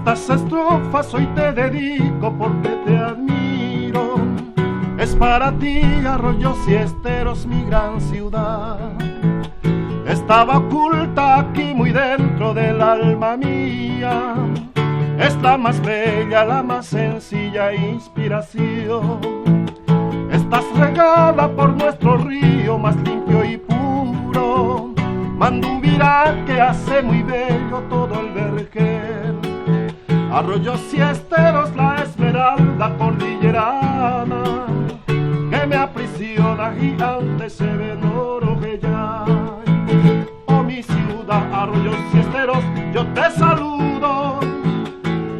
Estas estrofas hoy te dedico porque te admiro. Es para ti, Arroyos y Esteros, mi gran ciudad. Estaba oculta aquí muy dentro del alma mía. Es la más bella, la más sencilla inspiración. Estás regada por nuestro río más limpio y puro. Mandubirá que hace muy bello todo el vergel. Arroyos y Esteros, la esmeralda cordillerana, que me aprisiona gigante se ve en Oroguellay. Oh mi ciudad, Arroyos y Esteros, yo te saludo,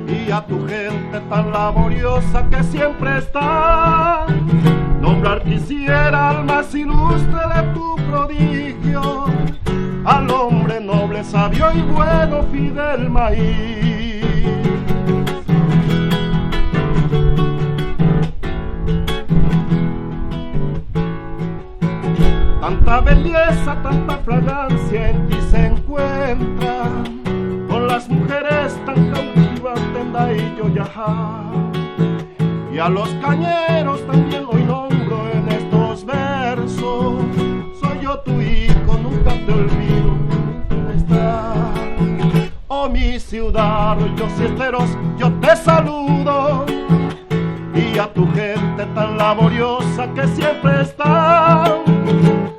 y a tu gente tan laboriosa que siempre está. Nombrar quisiera al más ilustre de tu prodigio, al hombre noble, sabio y bueno, Fidel Maíz. Tanta belleza, tanta fragancia en ti se encuentra, con las mujeres tan cautivas en Daillo Yajá. Y a los cañeros también hoy nombro en estos versos. Soy yo tu hijo, nunca te olvido, nunca estar. Oh mi ciudad, Arroyos y Esteros, yo te saludo, y a tu gente tan laboriosa que siempre está.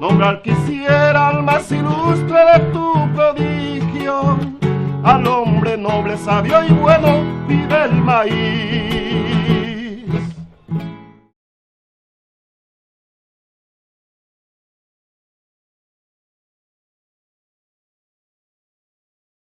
Nombrar quisiera al más ilustre de tu prodigio, al hombre noble, sabio y bueno, Fidel Maíz.